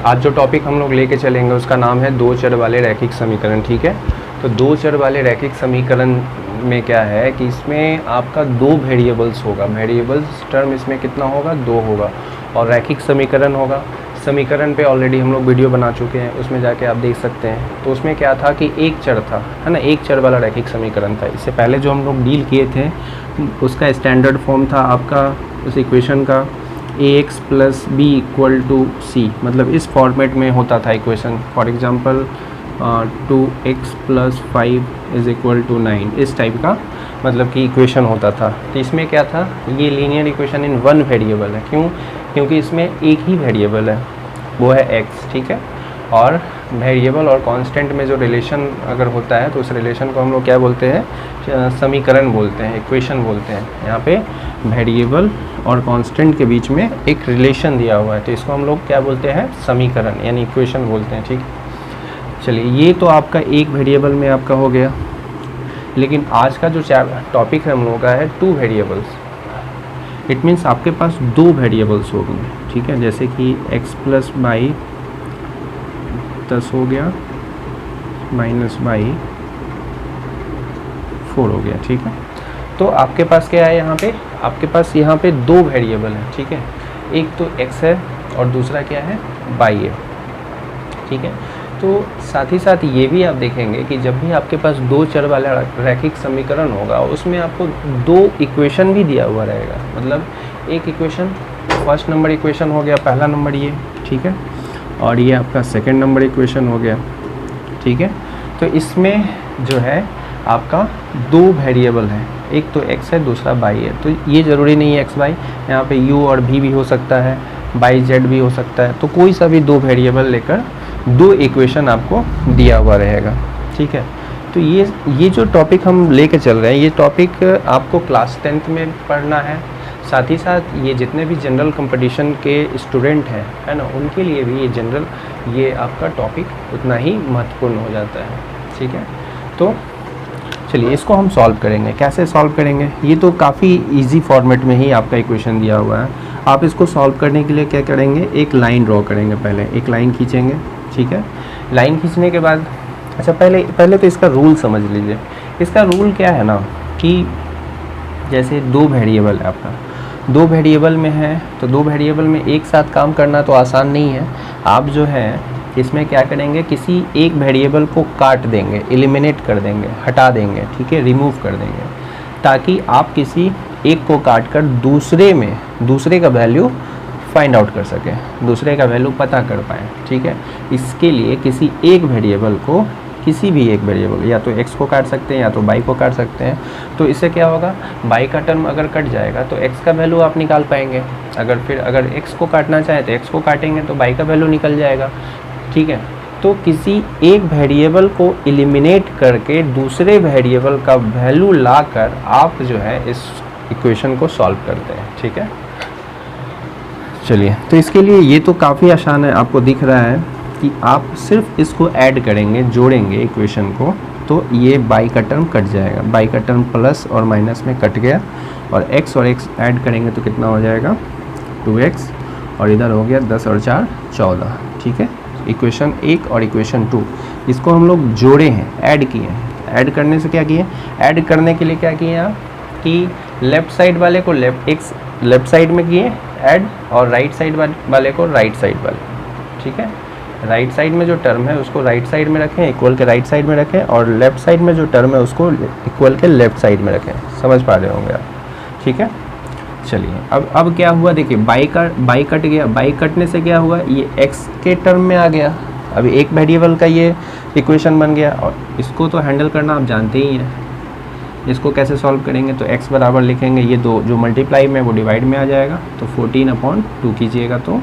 आज जो टॉपिक हम लोग लेके चलेंगे उसका नाम है दो चर वाले रैखिक समीकरण। ठीक है, तो दो चर वाले रैखिक समीकरण में क्या है कि इसमें आपका दो वेरिएबल्स होगा, वेरिएबल्स टर्म इसमें कितना होगा, दो होगा, और रैखिक समीकरण होगा। समीकरण पे ऑलरेडी हम लोग वीडियो बना चुके हैं, उसमें जाके आप देख सकते हैं। तो उसमें क्या था कि एक चर था, है ना, एक चर वाला रैखिक समीकरण था। इससे पहले जो हम लोग डील किए थे उसका स्टैंडर्ड फॉर्म था आपका उस इक्वेशन का ax plus B equal to C, मतलब इस फॉर्मेट में होता था equation. For example 2x plus 5 is equal to 9, इस टाइप का मतलब कि इक्वेशन होता था। तो इसमें क्या था, ये linear equation in one variable है। क्यों? क्योंकि इसमें एक ही वेरिएबल है, वो है x। ठीक है, और वेरिएबल और कांस्टेंट में जो रिलेशन अगर होता है तो उस रिलेशन को हम लोग क्या बोलते हैं, समीकरण बोलते हैं, इक्वेशन बोलते हैं। यहाँ पे वेरिएबल और कांस्टेंट के बीच में एक रिलेशन दिया हुआ है, तो इसको हम लोग क्या बोलते हैं, समीकरण यानी इक्वेशन बोलते हैं। ठीक है, चलिए ये तो आपका एक वेरिएबल में आपका हो गया। लेकिन आज का जो टॉपिक है हम लोगों का है टू वेरिएबल्स। इट मीन्स आपके पास दो वेरिएबल्स हो गए। ठीक है, जैसे कि x प्लस बाई 10 हो गया माइनस बाई 4 हो गया। ठीक है, तो आपके पास क्या है, यहाँ पे आपके पास यहाँ पे दो वेरिएबल हैं। ठीक है, एक तो x है और दूसरा क्या है, y है। ठीक है, तो साथ ही साथ ये भी आप देखेंगे कि जब भी आपके पास दो चर वाला रैखिक समीकरण होगा उसमें आपको दो इक्वेशन भी दिया हुआ रहेगा। मतलब एक इक्वेशन, फर्स्ट नंबर इक्वेशन हो गया, पहला नंबर ये। ठीक है, और ये आपका सेकंड नंबर इक्वेशन हो गया। ठीक है, तो इसमें जो है आपका दो वेरिएबल है, एक तो x है, दूसरा y है। तो ये ज़रूरी नहीं है x y, यहाँ पे u और v भी हो सकता है, y z भी हो सकता है। तो कोई सा भी दो वेरिएबल लेकर दो इक्वेशन आपको दिया हुआ रहेगा। ठीक है, तो ये जो टॉपिक हम लेके चल रहे हैं, ये टॉपिक आपको क्लास 10th में पढ़ना है। साथ ही साथ ये जितने भी जनरल कंपटीशन के स्टूडेंट हैं, है ना, उनके लिए भी ये आपका टॉपिक उतना ही महत्वपूर्ण हो जाता है। ठीक है, तो चलिए इसको हम सॉल्व करेंगे। कैसे सॉल्व करेंगे, ये तो काफ़ी इजी फॉर्मेट में ही आपका इक्वेशन दिया हुआ है। आप इसको सॉल्व करने के लिए क्या करेंगे, एक लाइन ड्रॉ करेंगे। पहले एक लाइन खींचेंगे। ठीक है, लाइन खींचने के बाद अच्छा पहले तो इसका रूल समझ लीजिए। इसका रूल क्या है ना कि जैसे दो वेरिएबल है आपका, दो वेरिएबल में है तो दो वेरिएबल में एक साथ काम करना तो आसान नहीं है। आप जो है इसमें क्या करेंगे, किसी एक वेरिएबल को काट देंगे, एलिमिनेट कर देंगे, हटा देंगे। ठीक है, रिमूव कर देंगे, ताकि आप किसी एक को काट कर दूसरे का वैल्यू फाइंड आउट कर सकें, दूसरे का वैल्यू पता कर पाएँ। ठीक है, इसके लिए किसी एक वेरिएबल को, किसी भी एक वेरिएबल, या तो x को काट सकते हैं या तो y को काट सकते हैं। तो इससे क्या होगा, y का टर्म अगर कट जाएगा तो x का वैल्यू आप निकाल पाएंगे। अगर x को काटना चाहे तो x को काटेंगे तो y का वैल्यू निकल जाएगा। ठीक है, तो किसी एक वेरिएबल को एलिमिनेट करके दूसरे वेरिएबल का वैल्यू लाकर आप जो है इस इक्वेशन को सॉल्व करते हैं। ठीक है, चलिए तो इसके लिए ये तो काफ़ी आसान है, आपको दिख रहा है कि आप सिर्फ इसको ऐड करेंगे, जोड़ेंगे इक्वेशन को, तो ये y का टर्म कट जाएगा। y का टर्म प्लस और माइनस में कट गया, और x और x ऐड करेंगे तो कितना हो जाएगा, 2x, और इधर हो गया 10 और 4 14। ठीक है, इक्वेशन 1 और इक्वेशन 2 इसको हम लोग जोड़े हैं, ऐड किए हैं। ऐड करने से क्या किए, ऐड करने के लिए क्या किए आप कि लेफ़्ट साइड वाले को लेफ़्ट साइड में किए ऐड, और राइट साइड वाले को राइट साइड वाले। ठीक है, राइट साइड में जो टर्म है उसको राइट साइड में रखें, इक्वल के राइट साइड में रखें, और लेफ़्ट साइड में जो टर्म है उसको इक्वल के लेफ़्ट साइड में रखें। समझ पा रहे होंगे आप। ठीक है, चलिए अब क्या हुआ, देखिए बाई कट गया। बाई कटने से क्या हुआ, ये x के टर्म में आ गया। अभी एक वेरिएबल का ये इक्वेशन बन गया, और इसको तो हैंडल करना आप जानते ही हैं। इसको कैसे सॉल्व करेंगे, तो x बराबर लिखेंगे, ये दो जो मल्टीप्लाई में वो डिवाइड में आ जाएगा, तो 14/2 कीजिएगा तो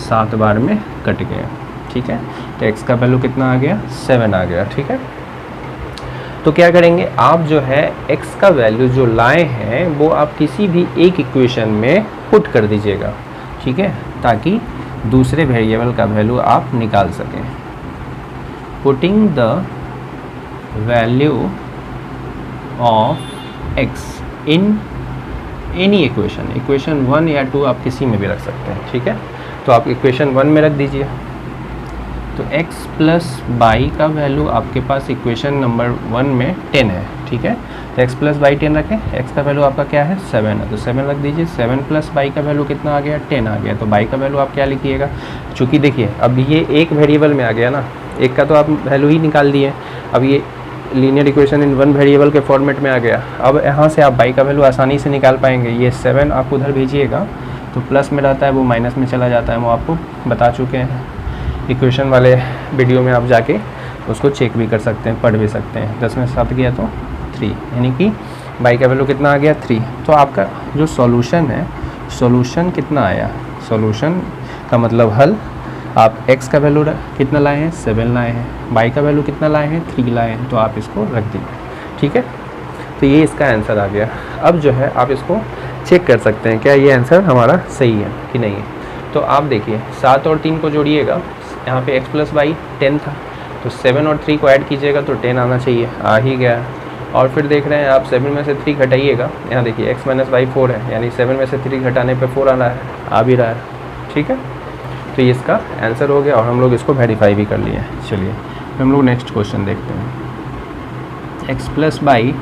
7 बार में कट गया। ठीक है, तो x का वैल्यू कितना आ गया, 7 आ गया। ठीक है, तो क्या करेंगे आप जो है x का वैल्यू जो लाए हैं वो आप किसी भी एक इक्वेशन में पुट कर दीजिएगा। ठीक है, ताकि दूसरे वेरिएबल का वैल्यू आप निकाल सकें। Putting the value of x in any equation 1 या 2 आप किसी में भी रख सकते हैं। ठीक है, तो आप इक्वेशन 1 में रख दीजिए। तो x प्लस बाई का वैल्यू आपके पास इक्वेशन नंबर 1 में 10 है, ठीक है। तो x प्लस बाई 10 रखें, x का वैल्यू आपका क्या है 7 है, तो 7 रख दीजिए। 7 प्लस बाई का वैल्यू कितना आ गया 10 आ गया, तो बाई का वैल्यू आप क्या लिखिएगा, चूँकि देखिए अब ये एक वेरिएबल में आ गया ना, एक का तो आप वैल्यू ही निकाल दिए, अब ये linear equation in one variable के फॉर्मेट में आ गया। अब यहाँ से आप बाई का वैल्यू आसानी से निकाल पाएंगे। ये 7 आप उधर भेजिएगा तो प्लस में रहता है, वो माइनस में चला जाता है, वो आपको बता चुके हैं इक्वेशन वाले वीडियो में, आप जाके उसको चेक भी कर सकते हैं, पढ़ भी सकते हैं। 10 में 7 गया तो 3, यानी कि बाई का वैल्यू कितना आ गया 3। तो आपका जो सॉल्यूशन है, सॉल्यूशन कितना आया, सॉल्यूशन का मतलब हल, आप x का वैल्यू कितना लाए हैं 7 लाए हैं, बाई का वैल्यू कितना लाए हैं 3 लाए हैं, तो आप इसको रख दीजिए, ठीक है। तो ये इसका आंसर आ गया। अब जो है आप इसको चेक कर सकते हैं क्या ये आंसर हमारा सही है कि नहीं है। तो आप देखिए 7 और 3 को जोड़िएगा, यहाँ पे x प्लस बाई 10 था, तो 7 और 3 को ऐड कीजिएगा तो 10 आना चाहिए, आ ही गया। और फिर देख रहे हैं आप 7 में से 3 घटाइएगा, यहाँ देखिए x माइनस बाई 4 है, यानी 7 में से 3 घटाने पे 4 आना है, आ भी रहा है, ठीक है। तो ये इसका आंसर हो गया और हम लोग इसको वेरीफाई भी कर लिए। चलिए हम लोग नेक्स्ट क्वेश्चन देखते हैं। x प्लस बाई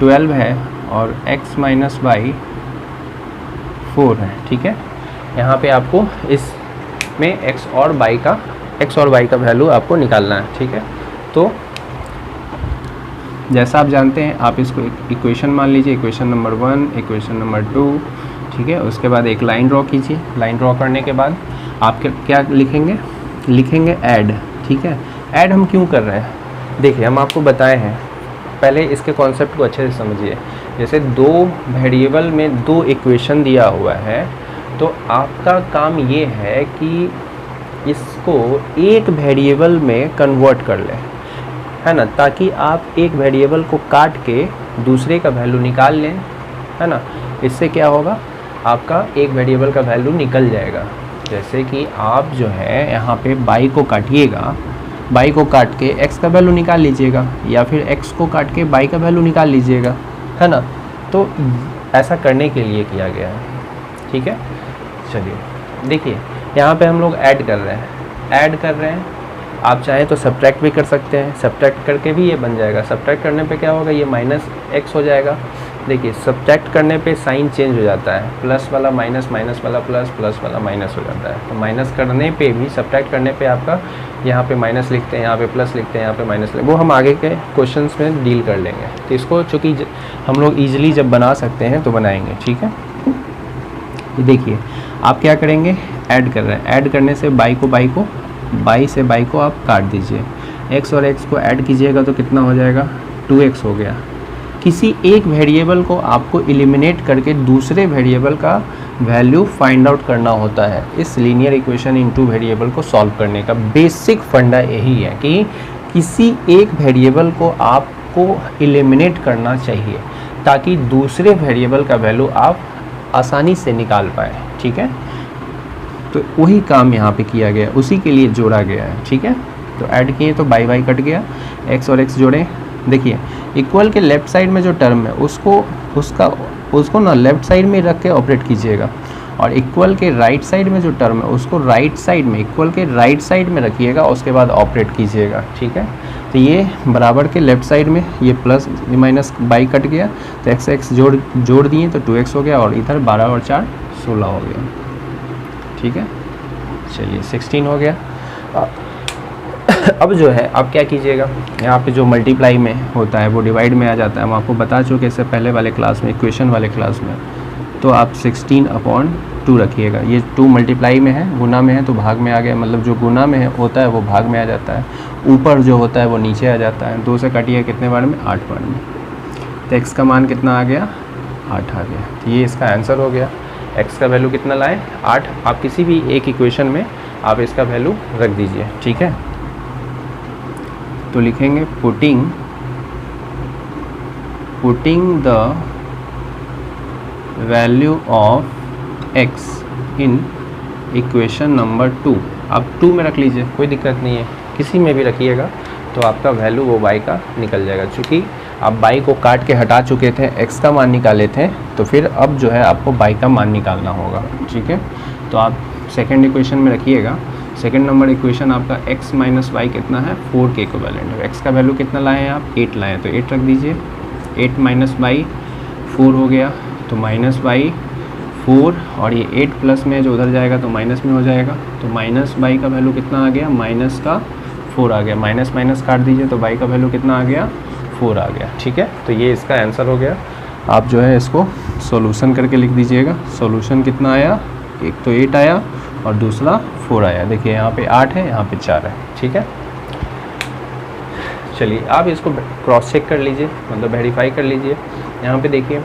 12 है और x माइनस बाई 4 है, ठीक है। यहाँ पे आपको इसमें x और बाई का वैल्यू आपको निकालना है, ठीक है। तो जैसा आप जानते हैं, आप इसको इक्वेशन मान लीजिए, इक्वेशन नंबर 1, इक्वेशन नंबर 2, ठीक है। उसके बाद एक लाइन ड्रॉ कीजिए, लाइन ड्रॉ करने के बाद आप क्या लिखेंगे ऐड, ठीक है। ऐड हम क्यों कर रहे हैं, देखिए हम आपको बताए हैं, पहले इसके कॉन्सेप्ट को अच्छे से समझिए। जैसे 2 वेरिएबल में 2 इक्वेशन दिया हुआ है, तो आपका काम ये है कि इसको एक वेरिएबल में कन्वर्ट कर लें, है ना, ताकि आप एक वेरिएबल को काट के दूसरे का वैल्यू निकाल लें, है ना। इससे क्या होगा, आपका एक वेरिएबल का वैल्यू निकल जाएगा। जैसे कि आप जो है यहाँ पे बाई को काटिएगा, बाई को काट के x का वैल्यू निकाल लीजिएगा, या फिर x को काट के बाई का वैल्यू निकाल लीजिएगा, है ना। तो ऐसा करने के लिए किया गया है, ठीक है। चलिए देखिए यहाँ पे हम लोग ऐड कर रहे हैं, आप चाहें तो सब्ट्रैक्ट भी कर सकते हैं, सब्ट्रैक्ट करके भी ये बन जाएगा। सब्ट्रैक्ट करने पे क्या होगा, ये माइनस x हो जाएगा। देखिए सब्ट्रैक्ट करने पे साइन चेंज हो जाता है, प्लस वाला माइनस, माइनस वाला प्लस, प्लस वाला माइनस हो जाता है। तो माइनस करने पे भी, सब्ट्रैक्ट करने पे आपका यहाँ पे माइनस लिखते हैं, यहाँ पे प्लस लिखते हैं, यहाँ पे माइनस लिखते हैं, वो हम आगे के क्वेश्चंस में डील कर लेंगे। तो इसको चूँकि हम लोग ईजिली जब बना सकते हैं तो बनाएंगे, ठीक है। देखिए आप क्या करेंगे, ऐड कर रहे हैं, ऐड करने से बाई से बाई को आप काट दीजिए, x और x को ऐड कीजिएगा तो कितना हो जाएगा 2x हो गया। किसी एक वेरिएबल को आपको एलिमिनेट करके दूसरे वेरिएबल का वैल्यू फाइंड आउट करना होता है। इस लीनियर इक्वेशन इन 2 वेरिएबल को सॉल्व करने का बेसिक फंडा यही है कि किसी एक वेरिएबल को आपको एलिमिनेट करना चाहिए ताकि दूसरे वेरिएबल का वैल्यू आप आसानी से निकाल पाए, ठीक है। तो वही काम यहाँ पे किया गया, उसी के लिए जोड़ा गया है, ठीक है। तो ऐड किए तो बाई कट गया, x और x जोड़े। देखिए इक्वल के लेफ़्ट साइड में जो टर्म है उसको ना लेफ़्ट साइड में रख के ऑपरेट कीजिएगा, और इक्वल के राइट साइड में जो टर्म है उसको राइट साइड में, इक्वल के राइट साइड में रखिएगा, उसके बाद ऑपरेट कीजिएगा, ठीक है। तो ये बराबर के लेफ़्ट साइड में ये प्लस माइनस बाई कट गया, तो x जोड़ दिए तो 2x हो गया, और इधर 12 और 4 16 हो गया, ठीक है। चलिए 16 हो गया। अब जो है आप क्या कीजिएगा, यहाँ पे जो मल्टीप्लाई में होता है वो डिवाइड में आ जाता है, हम आपको बता चुके इससे पहले वाले क्लास में, इक्वेशन वाले क्लास में। तो आप 16/2 रखिएगा, ये 2 मल्टीप्लाई में है, गुना में है तो भाग में आ गया, मतलब जो गुना में होता है वो भाग में आ जाता है, ऊपर जो होता है वो नीचे आ जाता है। 2 से काटिए कितने बार में, 8 बार में। तो x का मान कितना आ गया, 8 आ गया। तो ये इसका आंसर हो गया। x का वैल्यू कितना लाए, 8। आप किसी भी एक इक्वेशन में आप इसका वैल्यू रख दीजिए, ठीक है। तो लिखेंगे putting the value of x in equation number 2। आप 2 में रख लीजिए, कोई दिक्कत नहीं है, किसी में भी रखिएगा तो आपका वैल्यू वो y का निकल जाएगा। चूँकि आप y को काट के हटा चुके थे, x का मान निकाले थे, तो फिर अब जो है आपको y का मान निकालना होगा, ठीक है। तो आप सेकेंड इक्वेशन में रखिएगा, सेकंड नंबर इक्वेशन आपका x माइनस वाई कितना है 4 के इक्विवेलेंट है। x का वैल्यू कितना लाए हैं आप 8 लाए हैं, तो 8 रख दीजिए। 8 माइनस वाई 4 हो गया, तो माइनस वाई 4, और ये 8 प्लस में जो उधर जाएगा तो माइनस में हो जाएगा, तो माइनस वाई का वैल्यू कितना आ गया, माइनस का 4 आ गया। माइनस माइनस काट दीजिए तो वाई का वैल्यू कितना आ गया 4 आ गया। ठीक है, तो ये इसका आंसर हो गया। आप जो है इसको सॉल्यूशन करके लिख दीजिएगा। सॉल्यूशन कितना आया, एक तो 8 आया और दूसरा 4 आया। देखिए यहाँ पे 8 है, यहाँ पे 4 है। ठीक है, चलिए आप इसको क्रॉस चेक कर लीजिए, मतलब वेरीफाई कर लीजिए। यहाँ पे देखिए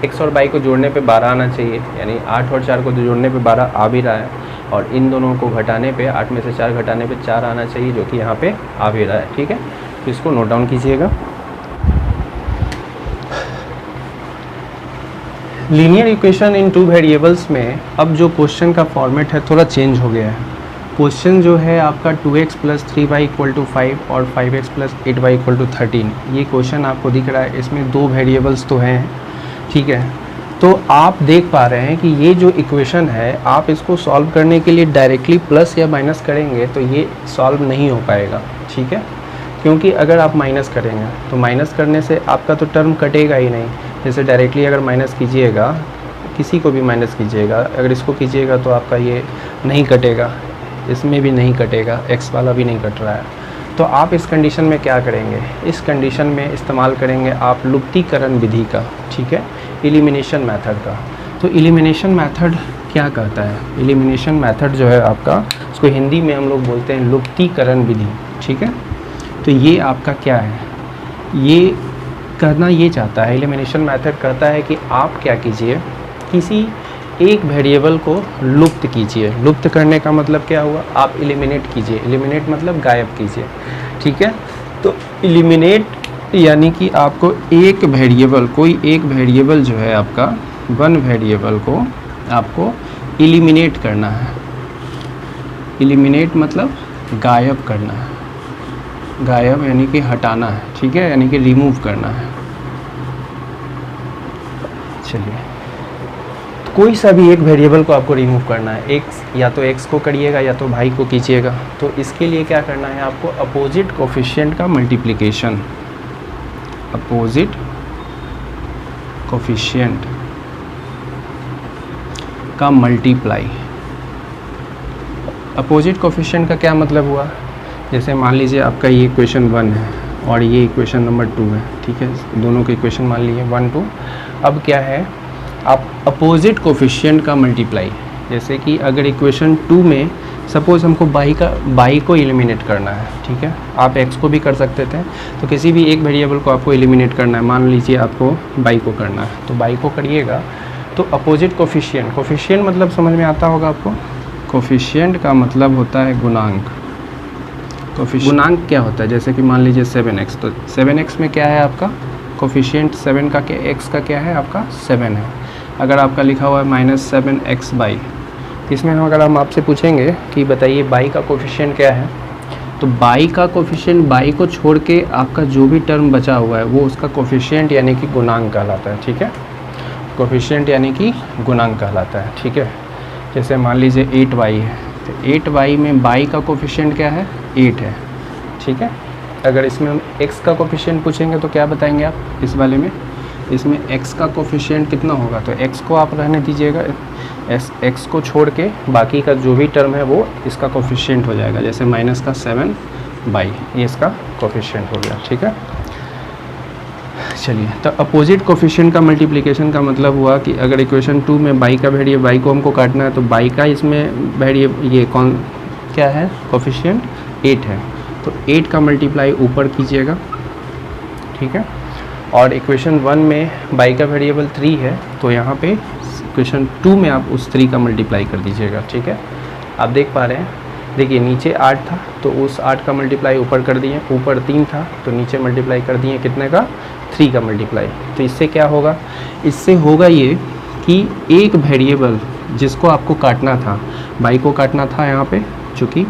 x और y को जोड़ने पे 12 आना चाहिए, यानी 8 और 4 को जोड़ने पे 12 आ भी रहा है, और इन दोनों को घटाने पे 8 में से 4 घटाने पे 4 आना चाहिए, जो कि यहाँ पे आ भी रहा है। ठीक है, तो इसको नोट डाउन कीजिएगा। लीनियर इक्वेशन इन 2 वेरिएबल्स में अब जो क्वेश्चन का फॉर्मेट है थोड़ा चेंज हो गया है। क्वेश्चन जो है आपका 2x + 3y = 5 और 5x + 8y = 13, ये क्वेश्चन आपको दिख रहा है। इसमें 2 वेरिएबल्स तो हैं, ठीक है। तो आप देख पा रहे हैं कि ये जो इक्वेशन है, आप इसको सॉल्व करने के लिए डायरेक्टली प्लस या माइनस करेंगे तो ये सॉल्व नहीं हो पाएगा। ठीक है, क्योंकि अगर आप माइनस करेंगे तो माइनस करने से आपका तो टर्म कटेगा ही नहीं। जैसे डायरेक्टली अगर माइनस कीजिएगा, किसी को भी माइनस कीजिएगा, अगर इसको कीजिएगा तो आपका ये नहीं कटेगा, इसमें भी नहीं कटेगा, x वाला भी नहीं कट रहा है। तो आप इस कंडीशन में क्या करेंगे, इस कंडीशन में इस्तेमाल करेंगे आप लुप्तीकरण विधि का। ठीक है, एलिमिनेशन मेथड का। तो एलिमिनेशन मेथड क्या कहता है, एलिमिनेशन मेथड जो है आपका, उसको हिंदी में हम लोग बोलते हैं लुप्तीकरण विधि। ठीक है, तो ये आपका क्या है, ये करना ये चाहता है, एलिमिनेशन मेथड कहता है कि आप क्या कीजिए, किसी एक वेरिएबल को लुप्त कीजिए। लुप्त करने का मतलब क्या हुआ, आप एलिमिनेट कीजिए। एलिमिनेट मतलब गायब कीजिए। ठीक है, तो एलिमिनेट यानी कि आपको एक वेरिएबल, कोई एक वेरिएबल जो है आपका, वन वेरिएबल को आपको एलिमिनेट करना है। एलिमिनेट मतलब गायब करना है, गायब यानी कि हटाना है। ठीक है, यानी कि रिमूव करना है। चलिए, कोई सा भी एक वेरिएबल को आपको रिमूव करना है, x या तो x को करिएगा या तो y को कीजिएगा। तो इसके लिए क्या करना है आपको, अपोजिट कोफिशिएंट का मल्टीप्लिकेशन, अपोजिट कोफिशिएंट का मल्टीप्लाई। अपोजिट कोफिशिएंट का क्या मतलब हुआ, जैसे मान लीजिए आपका ये इक्वेशन 1 है और ये इक्वेशन नंबर 2 है। ठीक है, दोनों के इक्वेशन मान लीजिए 1 2। अब क्या है, आप अपोजिट कोफिशिएंट का मल्टीप्लाई, जैसे कि अगर इक्वेशन 2 में सपोज़ हमको बाई को एलिमिनेट करना है। ठीक है, आप x को भी कर सकते थे, तो किसी भी एक वेरिएबल को आपको एलिमिनेट करना है। मान लीजिए आपको बाई को करना है, तो बाई को करिएगा। तो अपोजिट कोफिशिएंट, कोफिशिएंट मतलब समझ में आता होगा आपको, कोफिशिएंट का मतलब होता है गुणांक। गुणांक क्या होता है, जैसे कि मान लीजिए 7x, तो 7x में क्या है आपका कोफिशिएंट, 7 का क्या, x का क्या है आपका 7 है। अगर आपका लिखा हुआ है -7x/, इसमें अगर हम आपसे पूछेंगे कि बताइए बाई का कोफिशिएंट क्या है, तो बाई का कोफिशिएंट, बाई को छोड़ के आपका जो भी टर्म बचा हुआ है वो उसका कोफिशिएंट यानी कि गुणांक कहलाता है। ठीक है, कोफिशिएंट यानी कि गुणांक कहलाता है। ठीक है, जैसे मान लीजिए 8y है, तो 8y में बाई का कोफिशिएंट क्या है, 8 है। ठीक है, अगर इसमें हम x का कोफिशिएंट पूछेंगे तो क्या बताएंगे आप, इस वाले में, इसमें x का कोफिशिएंट कितना होगा, तो x को आप रहने दीजिएगा, x को छोड़ के बाकी का जो भी टर्म है वो इसका कोफिशिएंट हो जाएगा। जैसे -7/, ये इसका कोफिशिएंट हो गया। ठीक है, चलिए, तो अपोजिट कोफिशिएंट का मल्टीप्लिकेशन का मतलब हुआ कि अगर इक्वेशन 2 में बाई का वेरिएबल, बाई को हमको काटना है, तो बाई का इसमें वेरिएबल ये कौन क्या है, कोफिशिएंट 8 है, तो 8 का मल्टीप्लाई ऊपर कीजिएगा। ठीक है, और इक्वेशन 1 में बाई का वेरिएबल 3 है, तो यहाँ पे इक्वेशन 2 में आप उस 3 का मल्टीप्लाई कर दीजिएगा। ठीक है, आप देख पा रहे हैं, देखिए नीचे 8 था तो उस 8 का मल्टीप्लाई ऊपर कर दिए, ऊपर 3 था तो नीचे मल्टीप्लाई कर दिए, कितने का, 3 का मल्टीप्लाई। तो इससे क्या होगा, इससे होगा ये कि एक वेरिएबल जिसको आपको काटना था, बाई को काटना था यहाँ पे चूँकि,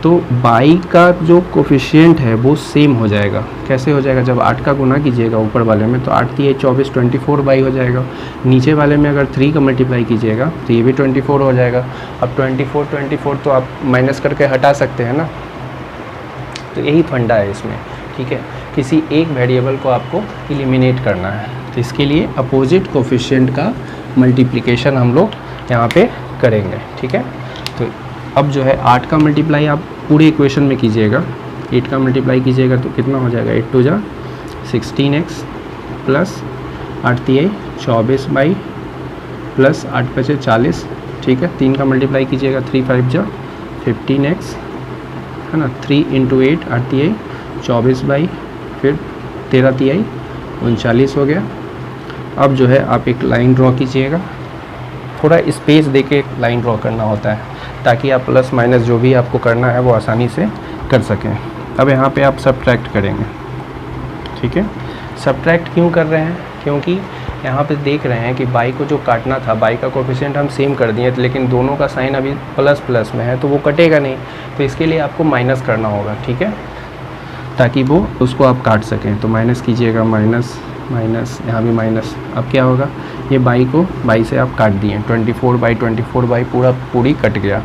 तो बाई का जो कोफिशिएंट है वो सेम हो जाएगा। कैसे हो जाएगा? जब 8 का गुना कीजिएगा ऊपर वाले में तो 8 3 24 24 बाई हो जाएगा। नीचे वाले में अगर 3 का मल्टीप्लाई कीजिएगा तो ये भी 24 हो जाएगा। अब 24 तो आप माइनस करके हटा सकते हैं ना, तो यही फंडा है इसमें, ठीक है। किसी एक वेरिएबल को आपको एलिमिनेट करना है, तो इसके लिए अपोजिट कोफिशिएंट का मल्टीप्लिकेशन हम लोग यहाँ पे करेंगे, ठीक है। तो अब जो है 8 का मल्टीप्लाई आप पूरे इक्वेशन में कीजिएगा, 8 का मल्टीप्लाई कीजिएगा तो कितना हो जाएगा? 8 2 जा 16x प्लस 8 3 24 बाई प्लस 8 5 40, ठीक है। 3 का मल्टीप्लाई कीजिएगा 3 5 जा 15x, है ना। 3 इंटू 8 8 3 24 बाई फिर 13 3 39 हो गया। अब जो है आप एक लाइन ड्रॉ कीजिएगा, थोड़ा स्पेस देके लाइन ड्रॉ करना होता है ताकि आप प्लस माइनस जो भी आपको करना है वो आसानी से कर सकें। अब यहाँ पे आप सब्ट्रैक्ट करेंगे, ठीक है। सब्ट्रैक्ट क्यों कर रहे हैं? क्योंकि यहाँ पे देख रहे हैं कि बाई को जो काटना था, बाई का कोफिशिएंट हम सेम कर दिए, लेकिन दोनों का साइन अभी प्लस प्लस में है तो वो कटेगा नहीं, तो इसके लिए आपको माइनस करना होगा, ठीक है, ताकि वो उसको आप काट सकें। तो माइनस कीजिएगा, माइनस माइनस, यहाँ भी माइनस। अब क्या होगा? ये बाई से आप काट दिए, 24 बाई पूरी कट गया।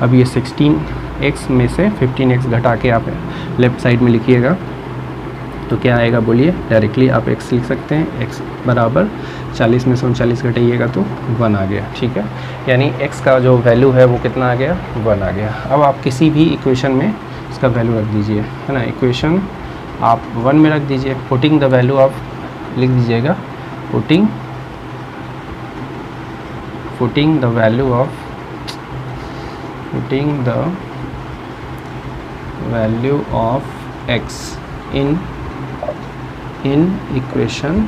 अब ये 16x में से 15x घटा के आप लेफ़्ट साइड में लिखिएगा तो क्या आएगा बोलिए? डायरेक्टली आप x लिख सकते हैं, x बराबर 40 में से 39 घटाइएगा तो 1 आ गया, ठीक है। यानी x का जो वैल्यू है वो कितना आ गया? 1 आ गया। अब आप किसी भी इक्वेशन में इसका वैल्यू रख दीजिए, है ना। इक्वेशन आप 1 में रख दीजिए, पुटिंग द वैल्यू ऑफ, लिख दीजिएगा putting the value of x in equation,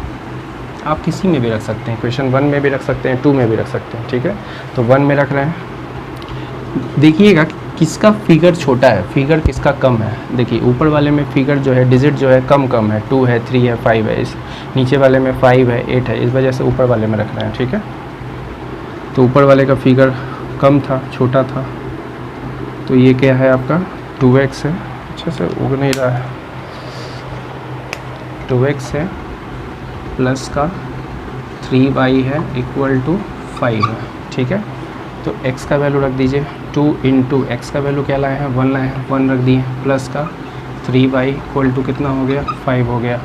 आप किसी में भी रख सकते हैं, इक्वेशन 1 में भी रख सकते हैं, 2 में भी रख सकते हैं, ठीक है। तो 1 में रख रहे हैं। देखिएगा किसका फिगर छोटा है, फिगर किसका कम है। देखिए ऊपर वाले में फिगर जो है, डिजिट जो है कम है, 2 है 3 है 5 है, इस नीचे वाले में 5 है 8 है, इस वजह से ऊपर वाले में रख रहे हैं, ठीक है। तो ऊपर वाले का फिगर कम था, छोटा था, तो ये क्या है आपका? 2x है, अच्छे से उग नहीं रहा है, 2x है प्लस का 3y है इक्वल टू 5 है, ठीक है। तो x का वैल्यू रख दीजिए, 2 इंटू एक्स का वैल्यू क्या लाए हैं? 1 लाए हैं, 1 रख दिए, प्लस का 3y इक्वल टू कितना हो गया? 5 हो गया।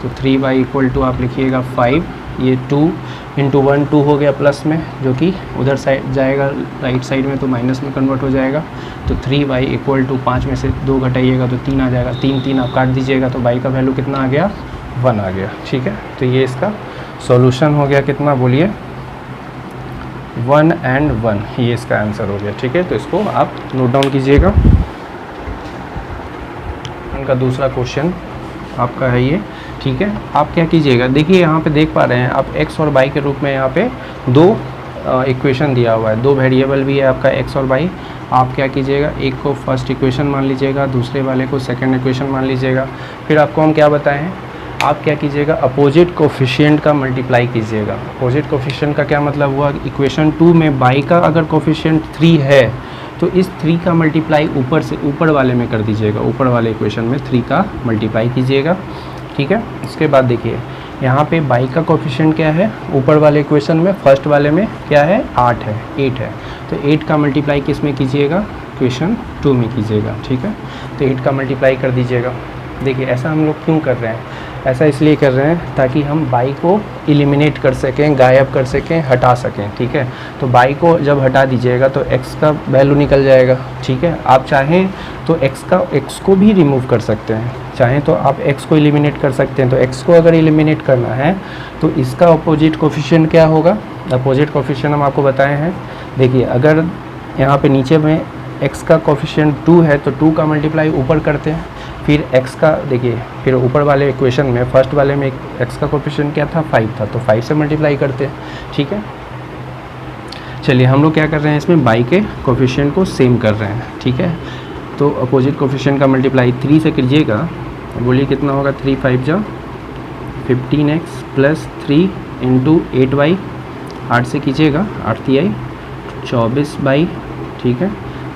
तो 3y इक्वल टू आप लिखिएगा 5, ये 2 इंटू 1 2 हो गया प्लस में, जो कि उधर साइड जाएगा राइट साइड में तो माइनस में कन्वर्ट हो जाएगा। तो 3y इक्वल टू 5 में से 2 घटाइएगा तो 3 आ जाएगा, 3 आप काट दीजिएगा तो y का वैल्यू कितना आ गया? 1 आ गया, ठीक है। तो ये इसका सॉल्यूशन हो गया, कितना बोलिए? 1 and 1, ये इसका आंसर हो गया, ठीक है। तो इसको आप नोट डाउन कीजिएगा। उनका दूसरा क्वेश्चन आपका है ये, ठीक है। आप क्या कीजिएगा, देखिए यहाँ पे देख पा रहे हैं आप x और y के रूप में यहाँ पे 2 इक्वेशन दिया हुआ है, 2 वेरिएबल भी है आपका x और y। आप क्या कीजिएगा, एक को फर्स्ट इक्वेशन मान लीजिएगा, दूसरे वाले को सेकंड इक्वेशन मान लीजिएगा। फिर आपको हम क्या बताएं हैं, आप क्या कीजिएगा, अपोजिट कोफिशिएंट का मल्टीप्लाई कीजिएगा। अपोजिट कोफिशिएंट का क्या मतलब हुआ? इक्वेशन 2 में बाई का अगर कोफिशिएंट 3 है तो इस 3 का मल्टीप्लाई ऊपर वाले में कर दीजिएगा, ऊपर वाले इक्वेशन में 3 का मल्टीप्लाई कीजिएगा, ठीक है। उसके बाद देखिए यहाँ पे बाई का कोफिशिएंट क्या है, ऊपर वाले इक्वेशन में फर्स्ट वाले में क्या है? 8 है, तो 8 का मल्टीप्लाई किस में कीजिएगा? इक्वेशन 2 में कीजिएगा, ठीक है। तो 8 का मल्टीप्लाई कर दीजिएगा। देखिए ऐसा हम लोग क्यों कर रहे हैं, ऐसा इसलिए कर रहे हैं ताकि हम बाई को एलिमिनेट कर सकें, गायब कर सकें, हटा सकें, ठीक है। तो बाई को जब हटा दीजिएगा तो x का वैल्यू निकल जाएगा, ठीक है। आप चाहें तो x को भी रिमूव कर सकते हैं, चाहें तो आप x को एलिमिनेट कर सकते हैं। तो x को अगर एलिमिनेट करना है तो इसका अपोजिट कोफिशिएंट क्या होगा? अपोजिट कोफिशिएंट हम आपको बताए हैं। देखिए अगर यहाँ पे नीचे में x का कोफिशिएंट 2 है तो 2 का मल्टीप्लाई ऊपर करते हैं, फिर x का देखिए, फिर ऊपर वाले इक्वेशन में फर्स्ट वाले में x का कोफिशिएंट क्या था? 5 था, तो 5 से मल्टीप्लाई करते हैं, ठीक है। चलिए हम लोग क्या कर रहे हैं, इसमें बाई के कोफिशिएंट को सेम कर रहे हैं, ठीक है। तो अपोजिट कोफिशिएंट का मल्टीप्लाई 3 से कीजिएगा, बोलिए कितना होगा? 3 5 जा 15x प्लस 3 इंटू 8y, 8 से कीजिएगा 8 3 24 बाई, ठीक है,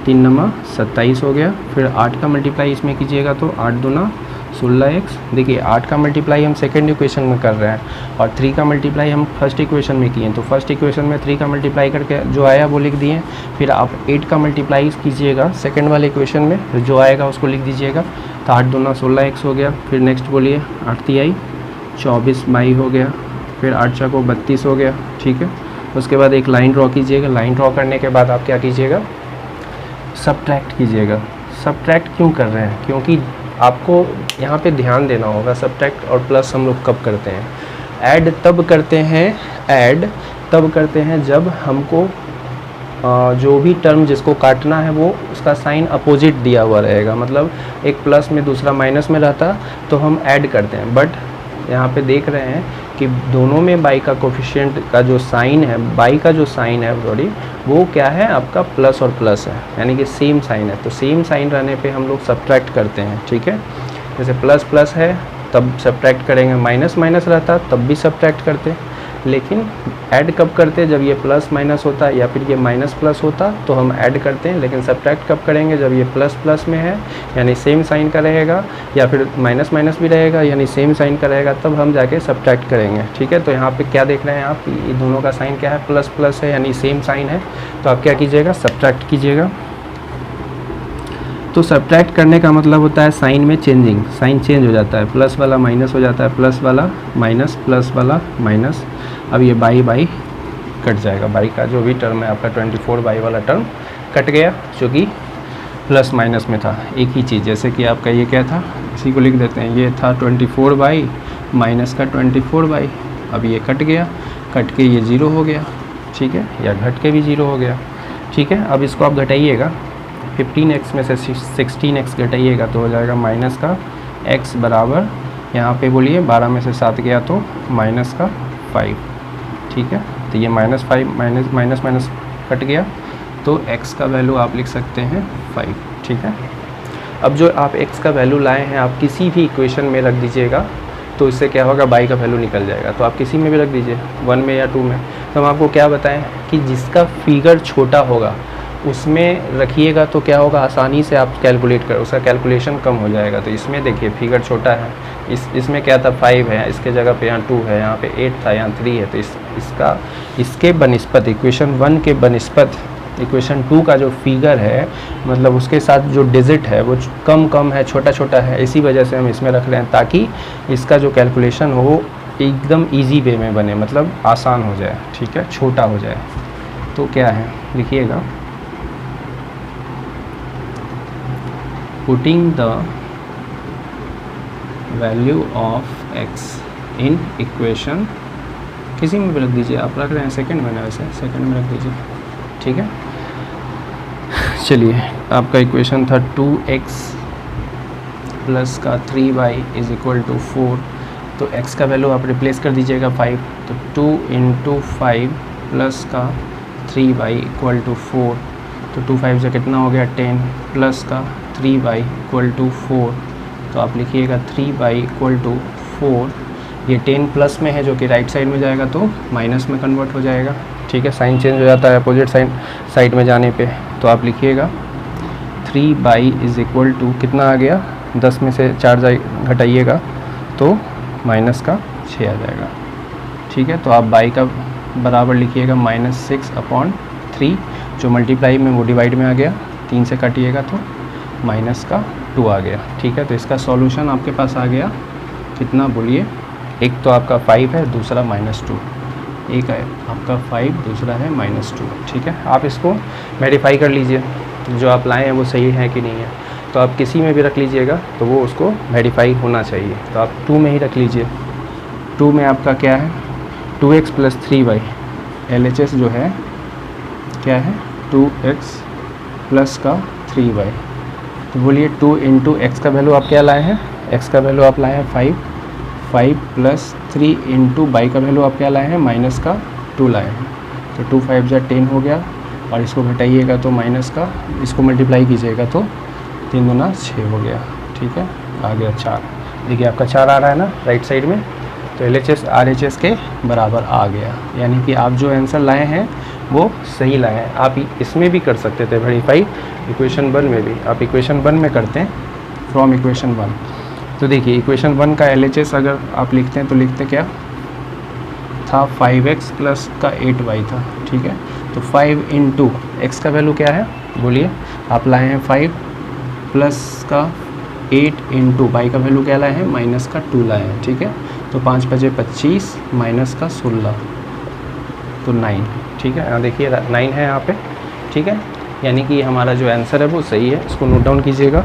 3 नमा 27 हो गया। फिर 8 का मल्टीप्लाई इसमें कीजिएगा तो 8 दूना 16x। देखिए 8 का मल्टीप्लाई हम सेकेंड इक्वेशन में कर रहे हैं और 3 का मल्टीप्लाई हम फर्स्ट इक्वेशन में किए हैं, तो फर्स्ट इक्वेशन में 3 का मल्टीप्लाई करके जो आया वो लिख दिए। फिर आप 8 का मल्टीप्लाई कीजिएगा सेकेंड वाले इक्वेशन में, तो जो आएगा उसको लिख दीजिएगा। तो 8 दूना 16x हो गया। फिर नेक्स्ट बोलिए 8 तिहाई 24 बाई हो गया। फिर 8 चौको 32 हो गया। ठीक है, उसके बाद एक लाइन ड्रॉ कीजिएगा। लाइन ड्रॉ करने के बाद आप क्या कीजिएगा, सब्ट्रैक्ट कीजिएगा। सब्ट्रैक्ट क्यों कर रहे हैं, क्योंकि आपको यहाँ पे ध्यान देना होगा सब्ट्रैक्ट और प्लस हम लोग कब करते हैं, ऐड तब करते हैं जब हमको जो भी टर्म जिसको काटना है वो उसका साइन अपोजिट दिया हुआ रहेगा। मतलब एक प्लस में दूसरा माइनस में रहता तो हम ऐड करते हैं, बट यहाँ पे देख रहे हैं कि दोनों में बाई का कोफिशिएंट का जो साइन है, बाई का जो साइन है सॉरी, वो क्या है आपका प्लस और प्लस है, यानी कि सेम साइन है। तो सेम साइन रहने पे हम लोग सब्ट्रैक्ट करते हैं। ठीक है, जैसे प्लस प्लस है तब सब्ट्रैक्ट करेंगे, माइनस माइनस रहता तब भी सब्ट्रैक्ट करते। लेकिन ऐड कब करते, जब ये प्लस माइनस होता या फिर ये माइनस प्लस होता तो हम ऐड करते हैं। लेकिन सब्ट्रैक्ट कब करेंगे, जब ये प्लस प्लस में है यानी सेम साइन का रहेगा, या फिर माइनस माइनस भी रहेगा यानी सेम साइन का रहेगा, तब हम जाके सब्ट्रैक्ट करेंगे। ठीक है, तो यहाँ पे क्या देख रहे हैं आप, ये दोनों का साइन क्या है, प्लस प्लस है यानी सेम साइन है। तो आप क्या कीजिएगा, सब्ट्रैक्ट कीजिएगा। तो सब्ट्रैक्ट करने का मतलब होता है साइन में चेंजिंग, साइन चेंज हो जाता है, प्लस वाला माइनस हो जाता है, प्लस वाला माइनस, प्लस वाला माइनस। अब ये बाई बाई कट जाएगा, बाई का जो भी टर्म है आपका 24 बाई वाला टर्म कट गया, जो कि प्लस माइनस में था एक ही चीज़। जैसे कि आपका ये क्या था, इसी को लिख देते हैं, ये था 24 बाई माइनस का 24 बाई। अब ये कट गया, कट के ये 0 हो गया। ठीक है, या घट के भी 0 हो गया। ठीक है, अब इसको आप घटाइएगा, 15x में से 16x घटाइएगा तो हो जाएगा माइनस का x बराबर, यहाँ पे बोलिए 12 में से 7 गया तो माइनस का 5। ठीक है, तो ये -5 माइनस माइनस माइनस कट गया, तो x का वैल्यू आप लिख सकते हैं 5। ठीक है, अब जो आप x का वैल्यू लाए हैं आप किसी भी इक्वेशन में रख दीजिएगा, तो इससे क्या होगा, बाई का वैल्यू निकल जाएगा। तो आप किसी में भी रख दीजिए, 1 में या 2 में। तो हम आपको क्या बताएं कि जिसका फिगर छोटा होगा उसमें रखिएगा तो क्या होगा, आसानी से आप कैलकुलेट कर, उसका कैलकुलेशन कम हो जाएगा। तो इसमें देखिए फिगर छोटा है, इसमें क्या था 5 है, इसके जगह पे यहाँ 2 है, यहाँ पे 8 था, यहाँ 3 है। तो इसके बनिस्पत इक्वेशन 1 के बनिस्पत इक्वेशन 2 का जो फिगर है, मतलब उसके साथ जो डिजिट है वो कम है, छोटा छोटा है। इसी वजह से हम इसमें रख रहे हैं ताकि इसका जो कैलकुलेशन हो एकदम ईजी वे में बने, मतलब आसान हो जाए। ठीक है, छोटा हो जाए। तो क्या है लिखिएगा, putting the value of x in equation, किसी में भी रख दीजिए, आप रख रहे हैं सेकंड में ना, वैसे सेकंड में रख दीजिए। ठीक है, चलिए आपका इक्वेशन था 2x प्लस का 3y इज इक्वल टू 4। तो x का वैल्यू आप रिप्लेस कर दीजिएगा 5, तो 2 × 5 प्लस का 3y इक्वल टू 4। तो 2 5 से कितना हो गया 10, प्लस का 3y इक्वल टू 4। तो आप लिखिएगा 3y इक्वल टू 4। ये 10 प्लस में है जो कि राइट साइड में जाएगा तो माइनस में कन्वर्ट हो जाएगा। ठीक है, साइन चेंज हो जाता है अपोजिट साइड में जाने पे। तो आप लिखिएगा 3y इज़ इक्वल टू कितना आ गया, 10 में से 4 घटाइएगा तो माइनस का 6 आ जाएगा। ठीक है, तो आप बाई का बराबर लिखिएगा -6/3, जो मल्टीप्लाई में वो डिवाइड में आ गया, 3 से काटिएगा तो माइनस का 2 आ गया। ठीक है, तो इसका सॉल्यूशन आपके पास आ गया कितना बोलिए, एक तो आपका 5 है, दूसरा -2। एक है आपका 5, दूसरा है -2। ठीक है, आप इसको वेरीफाई कर लीजिए जो आप लाए हैं वो सही है कि नहीं है। तो आप किसी में भी रख लीजिएगा तो वो उसको वेरीफाई होना चाहिए। तो आप 2 में ही रख लीजिए। 2 में आपका क्या है, 2x + 3y, LHS जो है क्या है 2x प्लस का 3y। तो बोलिए 2 × x का वैल्यू आप क्या लाए हैं, x का वैल्यू आप लाए हैं 5 + 3 × y का वैल्यू आप क्या लाए हैं, माइनस का 2 लाए हैं। तो 2 5 × 10 हो गया, और इसको घटाइएगा तो माइनस का, इसको मल्टीप्लाई कीजिएगा तो 3 × 6 हो गया। ठीक है, आ गया 4। देखिए आपका 4 आ रहा है ना राइट साइड में, तो LHS RHS के बराबर आ गया। यानी कि आप जो आंसर लाए हैं वो सही लाए हैं। आप इसमें भी कर सकते थे वेरीफाई, इक्वेशन 1 में भी। आप इक्वेशन 1 में करते हैं फ्रॉम इक्वेशन 1, तो देखिए इक्वेशन 1 का LHS अगर आप लिखते हैं तो लिखते क्या था, 5x प्लस का 8y था, ठीक है। तो 5 इंटू एक्स का वैल्यू क्या है बोलिए, आप लाए हैं 5 प्लस का 8 इंटू वाई का वैल्यू क्या लाए हैं, माइनस का 2 लाए हैं, ठीक है। तो 5 बजे 25 माइनस का 16 तो 9, ठीक है। यहाँ देखिए 9 है यहाँ पे, ठीक है। यानी कि हमारा जो आंसर है वो सही है, इसको नोट डाउन कीजिएगा।